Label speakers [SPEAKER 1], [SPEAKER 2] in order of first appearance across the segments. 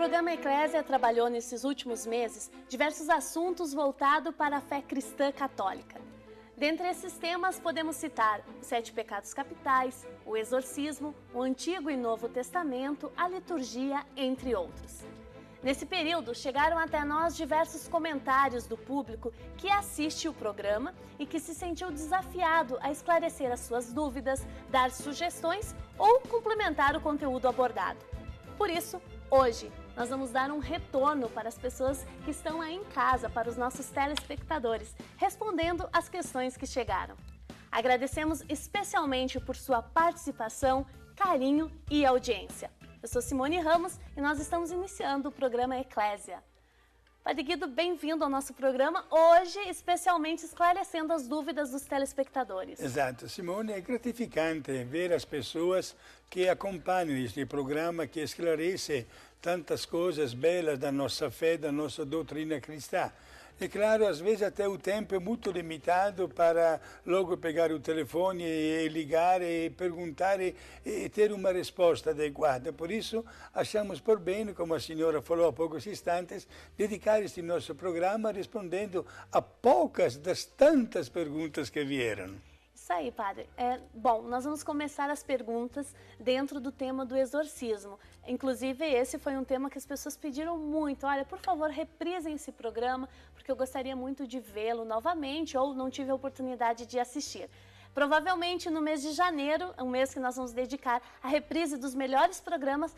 [SPEAKER 1] programa Eclésia trabalhou nesses últimos meses diversos assuntos voltados para a fé cristã católica. Dentre esses temas, podemos citar os 7 pecados capitais, o exorcismo, o Antigo e Novo Testamento, a liturgia, entre outros. Nesse período, chegaram até nós diversos comentários do público que assiste o programa e que se sentiu desafiado a esclarecer as suas dúvidas, dar sugestões ou complementar o conteúdo abordado. Por isso, hoje, nós vamos dar um retorno para as pessoas que estão aí em casa, para os nossos telespectadores, respondendo as questões que chegaram. Agradecemos especialmente por sua participação, carinho e audiência. Eu sou Simone Ramos e nós estamos iniciando o programa Eclésia. Padre Guido, bem-vindo ao nosso programa, hoje especialmente esclarecendo as dúvidas dos telespectadores.
[SPEAKER 2] Exato, Simone, é gratificante ver as pessoas que acompanham este programa, que esclarece tantas coisas belas da nossa fé, da nossa doutrina cristã. É claro, às vezes até o tempo é muito limitado para logo pegar o telefone e ligar e perguntar e ter uma resposta adequada. Por isso, achamos por bem, como a senhora falou há poucos instantes, dedicar este nosso programa respondendo a poucas das tantas perguntas que vieram.
[SPEAKER 1] Isso aí, padre. Bom, nós vamos começar as perguntas dentro do tema do exorcismo. Inclusive, esse foi um tema que as pessoas pediram muito. Olha, por favor, reprisem esse programa, porque eu gostaria muito de vê-lo novamente ou não tive a oportunidade de assistir. Provavelmente no mês de janeiro, um mês que nós vamos dedicar à reprise dos melhores programas,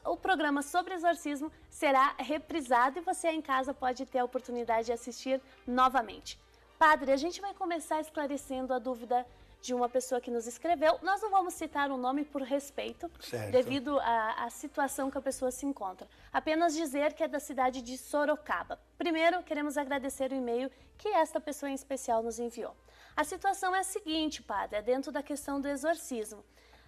[SPEAKER 1] o programa sobre exorcismo será reprisado e você aí em casa pode ter a oportunidade de assistir novamente. Padre, a gente vai começar esclarecendo a dúvida de uma pessoa que nos escreveu. Nós não vamos citar o nome por respeito, devido à situação que a pessoa se encontra. Apenas dizer que é da cidade de Sorocaba. Primeiro, queremos agradecer o e-mail que esta pessoa em especial nos enviou. A situação é a seguinte, padre, é dentro da questão do exorcismo.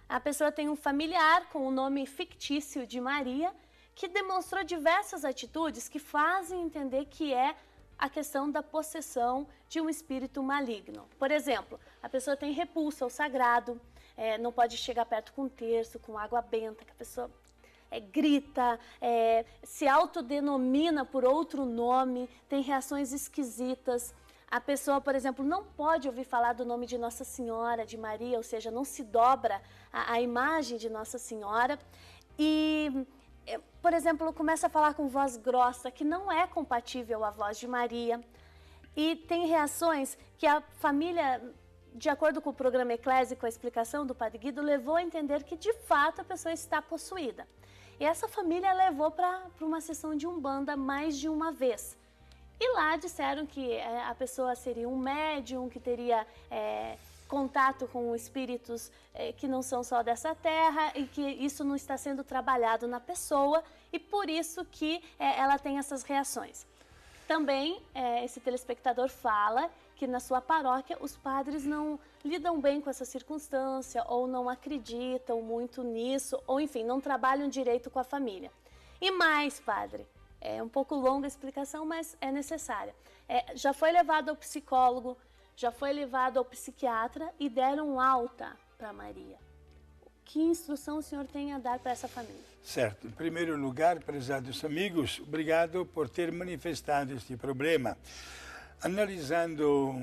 [SPEAKER 1] A pessoa tem um familiar com o nome fictício de Maria, que demonstrou diversas atitudes que fazem entender que é a questão da possessão de um espírito maligno. Por exemplo, a pessoa tem repulsa ao sagrado, não pode chegar perto com terço, com água benta, que a pessoa grita, se autodenomina por outro nome, tem reações esquisitas. A pessoa, por exemplo, não pode ouvir falar do nome de Nossa Senhora, de Maria, ou seja, não se dobra a imagem de Nossa Senhora. E por exemplo, começa a falar com voz grossa, que não é compatível à voz de Maria. E tem reações que a família, de acordo com o programa Eclésia, com a explicação do Padre Guido, levou a entender que de fato a pessoa está possuída. E essa família levou para uma sessão de Umbanda mais de uma vez. E lá disseram que a pessoa seria um médium, que teria contato com espíritos que não são só dessa terra e que isso não está sendo trabalhado na pessoa e por isso que ela tem essas reações. Também esse telespectador fala que na sua paróquia os padres não lidam bem com essa circunstância ou não acreditam muito nisso ou enfim, não trabalham direito com a família. E mais, padre, é um pouco longa a explicação, mas é necessária. Já foi levado ao psicólogo, já foi levado ao psiquiatra e deram alta para Maria. Que instrução o senhor tem a dar para essa família?
[SPEAKER 2] Certo. Em primeiro lugar, prezados amigos, obrigado por ter manifestado este problema. Analisando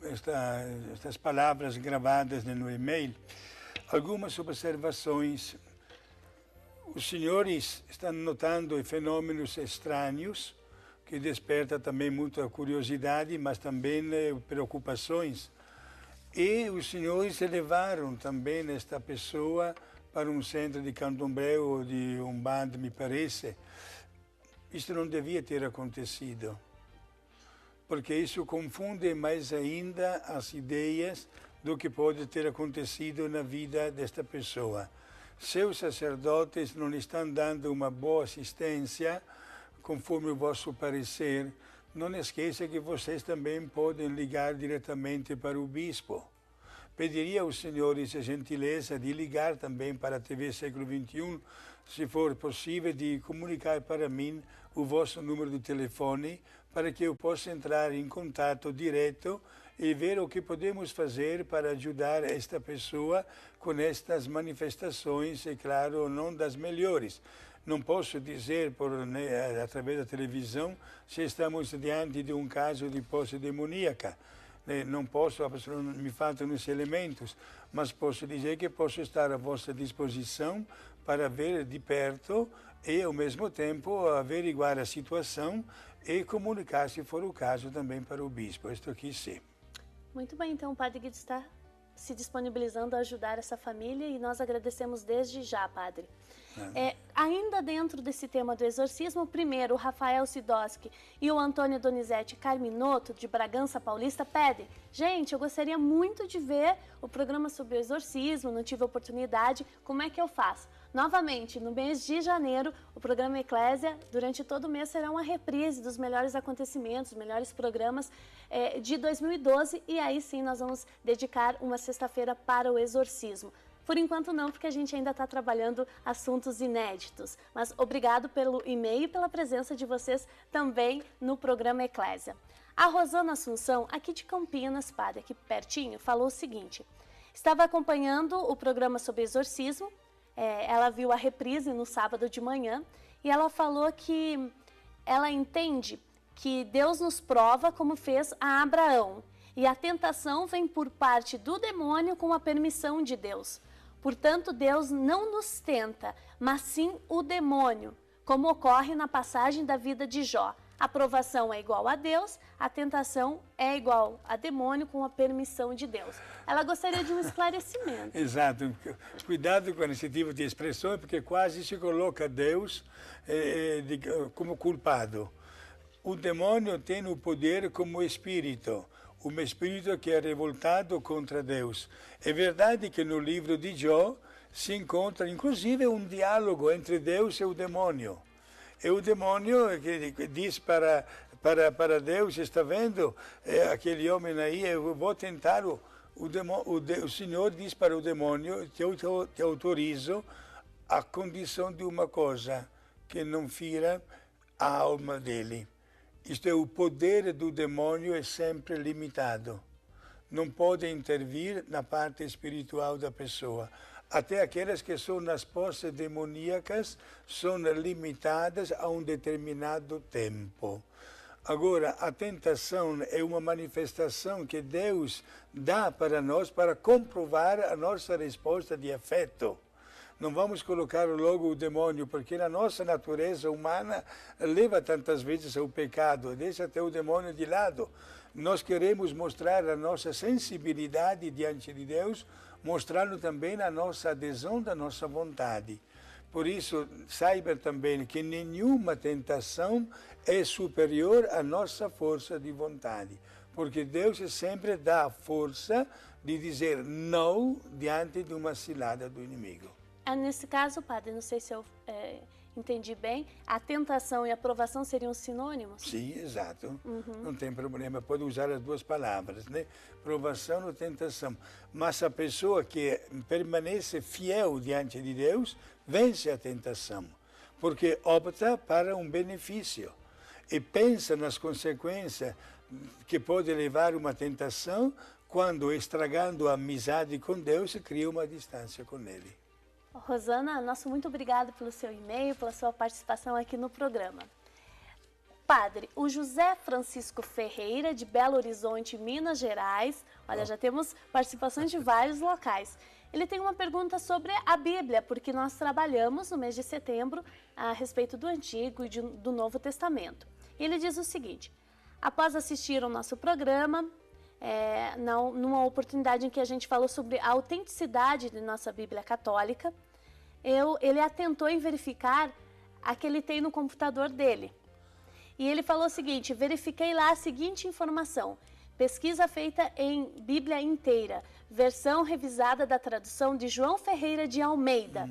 [SPEAKER 2] estas palavras gravadas no e-mail, algumas observações. Os senhores estão notando fenômenos estranhos, que desperta também muita curiosidade, mas também preocupações. E os senhores levaram também esta pessoa para um centro de candomblé ou de umbanda, me parece. Isso não devia ter acontecido, porque isso confunde mais ainda as ideias do que pode ter acontecido na vida desta pessoa. Seus sacerdotes não estão dando uma boa assistência, conforme o vosso parecer. Não esqueça que vocês também podem ligar diretamente para o bispo. Pediria aos senhores a gentileza de ligar também para a TV Século XXI, se for possível, de comunicar para mim o vosso número de telefone, para que eu possa entrar em contato direto e ver o que podemos fazer para ajudar esta pessoa com estas manifestações, é claro, não das melhores. não posso dizer através da televisão se estamos diante de um caso de posse demoníaca. Não posso, me faltam os elementos, mas posso dizer que posso estar à vossa disposição para ver de perto e, ao mesmo tempo, averiguar a situação e comunicar, se for o caso, também para o bispo. Isto aqui sim.
[SPEAKER 1] Muito bem, então o Padre Guido está se disponibilizando a ajudar essa família e nós agradecemos desde já, Padre. Ainda dentro desse tema do exorcismo, primeiro o Rafael Sidoski e o Antônio Donizete Carminotto, de Bragança Paulista, pedem: gente, eu gostaria muito de ver o programa sobre o exorcismo, não tive oportunidade, como é que eu faço? Novamente, no mês de janeiro, o programa Eclésia, durante todo o mês, será uma reprise dos melhores acontecimentos, melhores programas de 2012, e aí sim nós vamos dedicar uma sexta-feira para o exorcismo. Por enquanto não, porque a gente ainda está trabalhando assuntos inéditos. Mas obrigado pelo e-mail e pela presença de vocês também no programa Eclésia. A Rosana Assunção, aqui de Campinas, Padre, aqui pertinho, falou o seguinte: estava acompanhando o programa sobre exorcismo, ela viu a reprise no sábado de manhã e ela falou que ela entende que Deus nos prova como fez a Abraão. E a tentação vem por parte do demônio com a permissão de Deus. Portanto, Deus não nos tenta, mas sim o demônio, como ocorre na passagem da vida de Jó. A provação é igual a Deus, a tentação é igual a demônio com a permissão de Deus. Ela gostaria de um esclarecimento.
[SPEAKER 2] Exato. Cuidado com esse tipo de expressão, porque quase se coloca Deus como culpado. O demônio tem o poder como espírito. Um espírito que é revoltado contra Deus. É verdade que no livro de Jó se encontra inclusive um diálogo entre Deus e o demônio. E o demônio que diz para Deus: está vendo aquele homem aí, eu vou tentar. O Senhor diz para o demônio: te autorizo a condição de uma coisa, que não fira a alma dele. Isto é, o poder do demônio é sempre limitado. Não pode intervir na parte espiritual da pessoa. Até aquelas que são nas posses demoníacas são limitadas a um determinado tempo. Agora, a tentação é uma manifestação que Deus dá para nós para comprovar a nossa resposta de afeto. Não vamos colocar logo o demônio, porque a nossa natureza humana leva tantas vezes ao pecado, deixa até o demônio de lado. Nós queremos mostrar a nossa sensibilidade diante de Deus, mostrando também a nossa adesão da nossa vontade. Por isso, saiba também que nenhuma tentação é superior à nossa força de vontade, porque Deus sempre dá a força de dizer não diante de uma cilada do inimigo.
[SPEAKER 1] Nesse caso, Padre, não sei se eu entendi bem, a tentação e a provação seriam sinônimos?
[SPEAKER 2] Sim, exato. Não tem problema, pode usar as duas palavras, né? Provação ou tentação. Mas a pessoa que permanece fiel diante de Deus vence a tentação, porque opta para um benefício e pensa nas consequências que pode levar uma tentação quando, estragando a amizade com Deus, cria uma distância com Ele.
[SPEAKER 1] Rosana, nosso muito obrigado pelo seu e-mail, pela sua participação aqui no programa. Padre, o José Francisco Ferreira, de Belo Horizonte, Minas Gerais, olha, já temos participações de vários locais. Ele tem uma pergunta sobre a Bíblia, porque nós trabalhamos no mês de setembro a respeito do Antigo e do Novo Testamento. E ele diz o seguinte: após assistir ao nosso programa, numa oportunidade em que a gente falou sobre a autenticidade de nossa Bíblia Católica, ele atentou em verificar a que ele tem no computador dele. E ele falou o seguinte: verifiquei lá a seguinte informação: pesquisa feita em Bíblia inteira, versão revisada da tradução de João Ferreira de Almeida.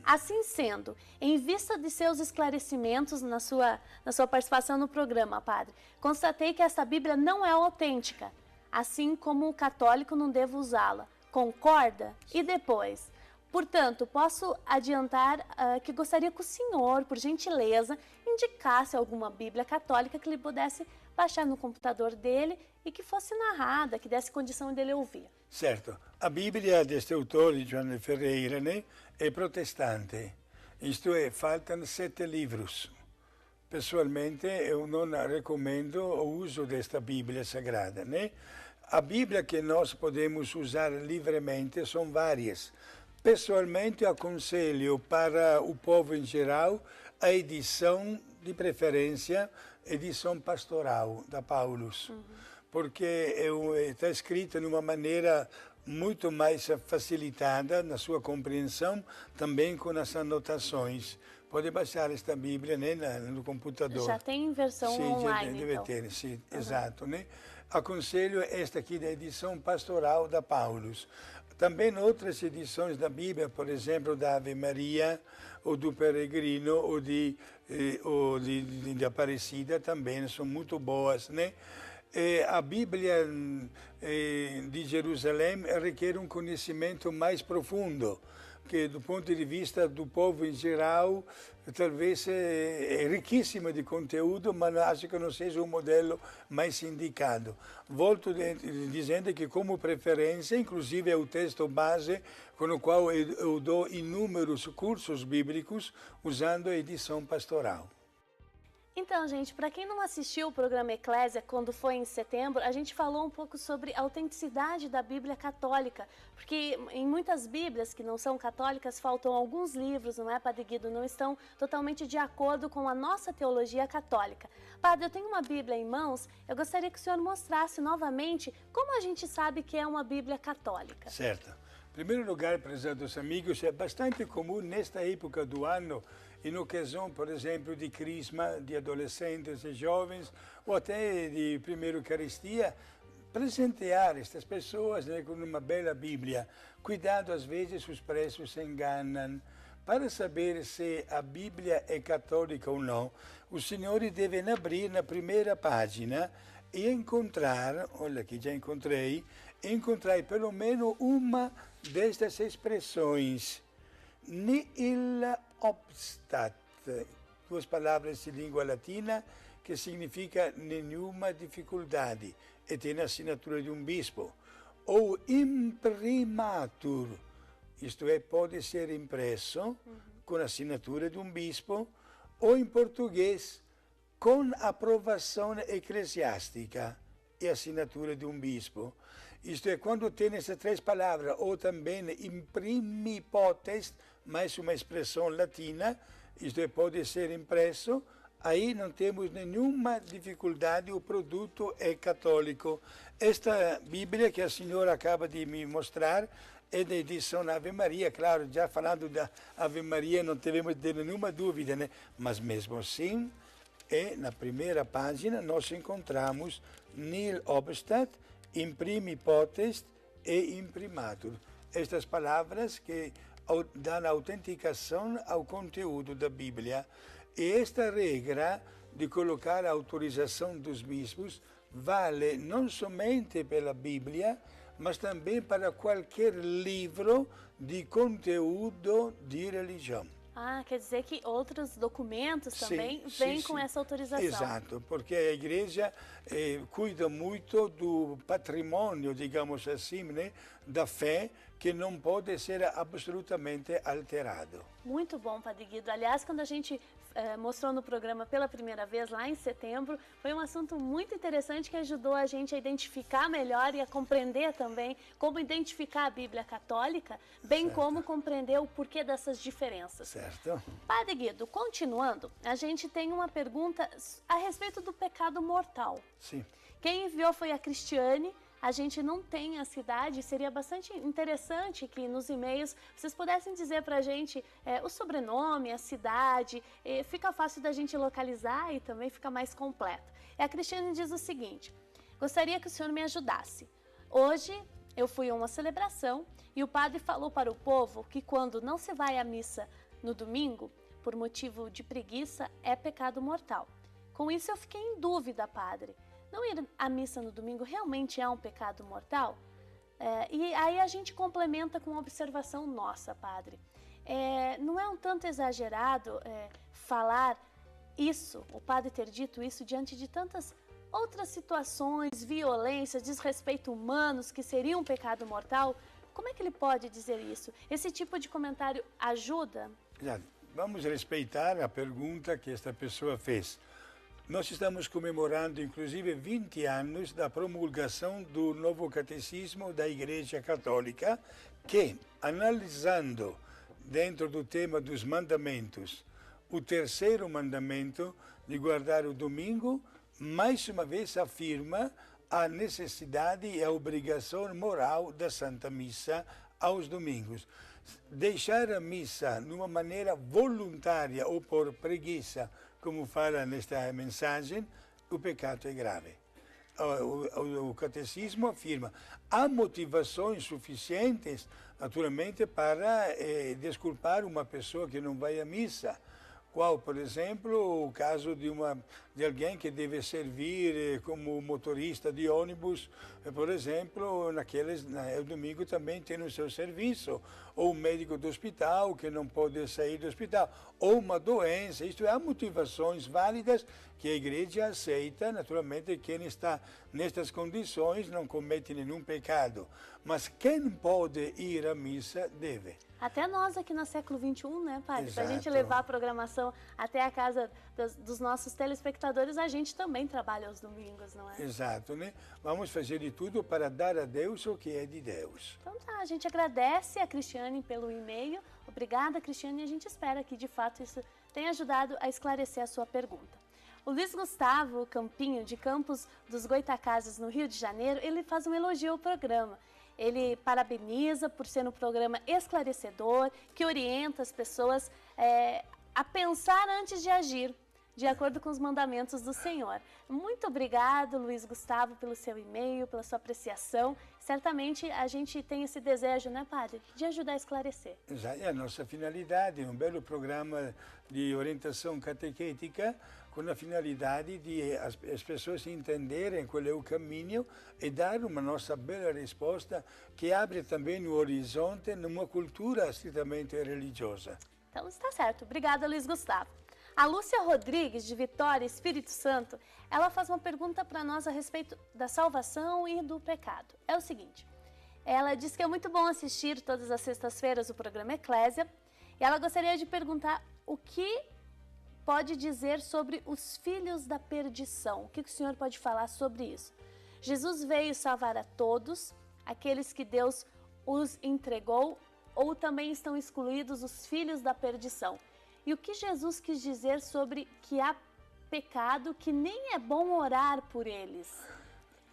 [SPEAKER 1] Assim sendo, em vista de seus esclarecimentos na sua participação no programa, Padre, constatei que esta Bíblia não é autêntica, assim como o católico não deve usá-la. Concorda? E depois? Portanto, posso adiantar que gostaria que o senhor, por gentileza, indicasse alguma Bíblia católica que ele pudesse baixar no computador dele e que fosse narrada, que desse condição dele ouvir.
[SPEAKER 2] Certo. A Bíblia deste autor, João Ferreira, né, é protestante. Isto é, faltam 7 livros. Pessoalmente, eu não recomendo o uso desta Bíblia Sagrada, né? A Bíblia que nós podemos usar livremente são várias. Pessoalmente, aconselho para o povo em geral a edição, de preferência, edição pastoral da Paulus, porque está escrita de uma maneira muito mais facilitada na sua compreensão, também com as anotações. Pode baixar esta Bíblia, né, no computador.
[SPEAKER 1] Já tem versão online,
[SPEAKER 2] deve
[SPEAKER 1] então.
[SPEAKER 2] ter, sim, exato, né? Aconselho esta aqui da edição pastoral da Paulus. Também outras edições da Bíblia, por exemplo, da Ave Maria, ou do Peregrino, ou de Aparecida, também são muito boas, né? A Bíblia de Jerusalém requer um conhecimento mais profundo, que do ponto de vista do povo em geral, talvez é riquíssima de conteúdo, mas acho que não seja o modelo mais indicado. Volto dizendo que, como preferência, inclusive é o texto base com o qual eu dou inúmeros cursos bíblicos usando a edição pastoral.
[SPEAKER 1] Então, gente, para quem não assistiu o programa Eclésia, quando foi em setembro, a gente falou um pouco sobre a autenticidade da Bíblia católica, porque em muitas Bíblias que não são católicas faltam alguns livros, não é, Padre Guido? Não estão totalmente de acordo com a nossa teologia católica. Padre, eu tenho uma Bíblia em mãos, eu gostaria que o senhor mostrasse novamente como a gente sabe que é uma Bíblia católica.
[SPEAKER 2] Certo. Em primeiro lugar, prezados amigos, é bastante comum nesta época do ano, em ocasião, por exemplo, de crisma de adolescentes e jovens, ou até de primeira Eucaristia, presentear estas pessoas, né, com uma bela Bíblia. Cuidado, às vezes os preços se enganam. Para saber se a Bíblia é católica ou não, os senhores devem abrir na primeira página e encontrar, olha aqui, já encontrei pelo menos uma destas expressões. Nihil obstat, duas palavras de língua latina que significa nenhuma dificuldade e tem a assinatura de um bispo. Ou imprimatur, isto é, pode ser impresso com a assinatura de um bispo, ou em português, com aprovação eclesiástica e assinatura de um bispo. Isto é, quando tem essas 3 palavras, ou também imprimi potest, mais uma expressão latina, isto é, pode ser impresso, aí não temos nenhuma dificuldade, o produto é católico. Esta Bíblia que a senhora acaba de me mostrar é da edição Ave Maria, claro, já falando da Ave Maria não devemos ter nenhuma dúvida, né? Mas mesmo assim, na primeira página nós encontramos nil obstat, imprimi potest e imprimatur. Estas palavras que dão autenticação ao conteúdo da Bíblia. E esta regra de colocar a autorização dos bispos vale não somente pela Bíblia, mas também para qualquer livro de conteúdo de religião.
[SPEAKER 1] Ah, quer dizer que outros documentos também vêm com essa autorização.
[SPEAKER 2] Exato, porque a igreja cuida muito do patrimônio, digamos assim, né, da fé, que não pode ser absolutamente alterado.
[SPEAKER 1] Muito bom, Padre Guido. Aliás, quando a gente mostrou no programa pela primeira vez, lá em setembro, foi um assunto muito interessante que ajudou a gente a identificar melhor e a compreender também como identificar a Bíblia católica, bem como compreender o porquê dessas diferenças.
[SPEAKER 2] Certo.
[SPEAKER 1] Padre Guido, continuando, a gente tem uma pergunta a respeito do pecado mortal.
[SPEAKER 2] Sim.
[SPEAKER 1] Quem enviou foi a Cristiane. A gente não tem a cidade, seria bastante interessante que nos e-mails vocês pudessem dizer para a gente o sobrenome, a cidade, fica fácil da gente localizar e também fica mais completo. E a Cristiane diz o seguinte: gostaria que o senhor me ajudasse. Hoje eu fui a uma celebração e o padre falou para o povo que quando não se vai à missa no domingo, por motivo de preguiça, é pecado mortal. Com isso eu fiquei em dúvida, padre. Não ir à missa no domingo realmente é um pecado mortal? E aí a gente complementa com uma observação nossa, padre. Não é um tanto exagerado falar isso, o padre ter dito isso diante de tantas outras situações, violências, desrespeito humanos que seriam um pecado mortal? Como é que ele pode dizer isso? Esse tipo de comentário ajuda?
[SPEAKER 2] vamos respeitar a pergunta que esta pessoa fez. Nós estamos comemorando, inclusive, 20 anos da promulgação do novo catecismo da Igreja Católica, que, analisando dentro do tema dos mandamentos, o terceiro mandamento de guardar o domingo, mais uma vez afirma a necessidade e a obrigação moral da Santa Missa aos domingos. Deixar a missa de uma maneira voluntária ou por preguiça, como fala nesta mensagem, o pecado é grave. O catecismo afirma há motivações suficientes, naturalmente, para desculpar uma pessoa que não vai à missa. Qual, por exemplo, o caso de alguém que deve servir como motorista de ônibus, por exemplo, no domingo também tem o seu serviço, ou um médico do hospital que não pode sair do hospital, ou uma doença. Isto é, há motivações válidas que a igreja aceita. Naturalmente, quem está nestas condições não comete nenhum pecado, mas quem pode ir à missa deve.
[SPEAKER 1] Até nós aqui no século XXI, né, padre? Para a gente
[SPEAKER 2] Exato.
[SPEAKER 1] levar a programação até a casa dos nossos telespectadores, a gente também trabalha aos domingos, não é?
[SPEAKER 2] Exato, né? Vamos fazer de tudo para dar a Deus o que é de Deus.
[SPEAKER 1] Então tá, a gente agradece a Cristiane pelo e-mail. Obrigada, Cristiane, e a gente espera que de fato isso tenha ajudado a esclarecer a sua pergunta. O Luiz Gustavo Campinho, de Campos dos Goitacazes, no Rio de Janeiro, ele faz um elogio ao programa. Ele parabeniza por ser um programa esclarecedor, que orienta as pessoas a pensar antes de agir, de acordo com os mandamentos do Senhor. Muito obrigado, Luiz Gustavo, pelo seu e-mail, pela sua apreciação. Certamente a gente tem esse desejo, né, padre, de ajudar a esclarecer.
[SPEAKER 2] Exato, é a nossa finalidade, um belo programa de orientação catequética com a finalidade de as pessoas entenderem qual é o caminho e dar uma nossa bela resposta que abre também o horizonte numa cultura estritamente religiosa.
[SPEAKER 1] Então está certo. Obrigada, Luiz Gustavo. A Lúcia Rodrigues, de Vitória, Espírito Santo, ela faz uma pergunta para nós a respeito da salvação e do pecado. É o seguinte, ela diz que é muito bom assistir todas as sextas-feiras o programa Eclésia, e ela gostaria de perguntar o que pode dizer sobre os filhos da perdição. O que o senhor pode falar sobre isso? Jesus veio salvar a todos, aqueles que Deus os entregou, ou também estão excluídos os filhos da perdição? E o que Jesus quis dizer sobre que há pecado, que nem é bom orar por eles?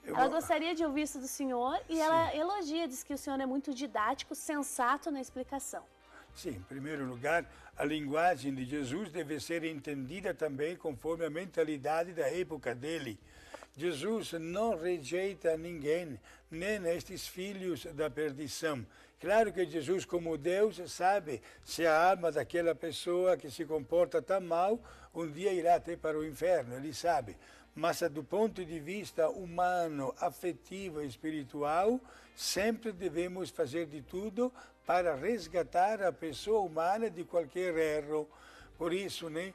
[SPEAKER 1] Ela gostaria de ouvir isso do senhor e ela elogia, diz que o senhor é muito didático, sensato na explicação.
[SPEAKER 2] Sim, em primeiro lugar, a linguagem de Jesus deve ser entendida também conforme a mentalidade da época dele. Jesus não rejeita ninguém, nem estes filhos da perdição. Claro que Jesus, como Deus, sabe se a alma daquela pessoa que se comporta tão mal, um dia irá até para o inferno, ele sabe. Mas do ponto de vista humano, afetivo e espiritual, sempre devemos fazer de tudo para resgatar a pessoa humana de qualquer erro. Por isso, né,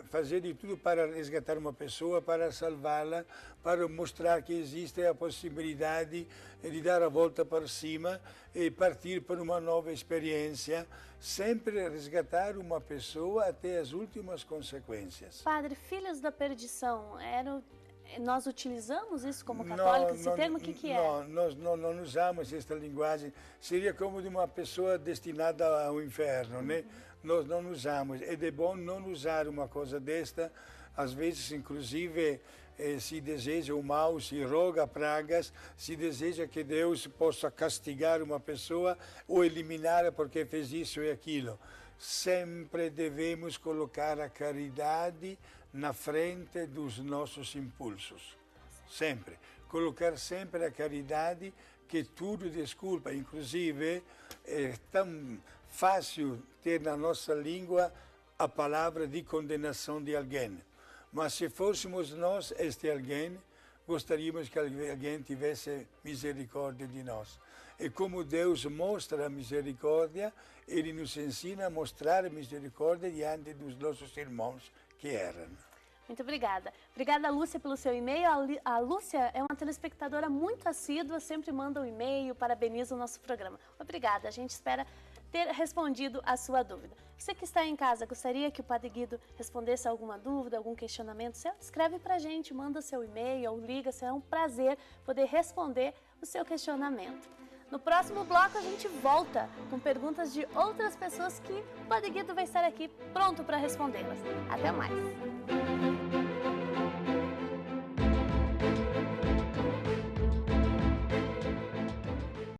[SPEAKER 2] fazer de tudo para resgatar uma pessoa, para salvá-la, para mostrar que existe a possibilidade de dar a volta por cima e partir para uma nova experiência, sempre resgatar uma pessoa até as últimas consequências.
[SPEAKER 1] Padre, filhos da perdição, nós utilizamos isso como católicos, esse termo, o que é?
[SPEAKER 2] Não, nós não usamos esta linguagem, seria como de uma pessoa destinada ao inferno, né? Nós não usamos, é de bom não usar uma coisa desta, às vezes inclusive se deseja o mal, se roga pragas, se deseja que Deus possa castigar uma pessoa ou eliminá-la porque fez isso e aquilo. Sempre devemos colocar a caridade na frente dos nossos impulsos, sempre. Colocar sempre a caridade que tudo desculpa, inclusive é tão fácil ter na nossa língua a palavra de condenação de alguém. Mas se fôssemos nós este alguém, gostaríamos que alguém tivesse misericórdia de nós. E como Deus mostra a misericórdia, Ele nos ensina a mostrar a misericórdia diante dos nossos irmãos que erram.
[SPEAKER 1] Muito obrigada. Obrigada, Lúcia, pelo seu e-mail. A Lúcia é uma telespectadora muito assídua, sempre manda um e-mail, parabeniza o nosso programa. Obrigada. A gente espera ter respondido a sua dúvida. Você que está em casa, gostaria que o Padre Guido respondesse alguma dúvida, algum questionamento seu? Escreve pra gente, manda seu e-mail ou liga, será um prazer poder responder o seu questionamento. No próximo bloco a gente volta com perguntas de outras pessoas que o Padre Guido vai estar aqui pronto para respondê-las. Até mais!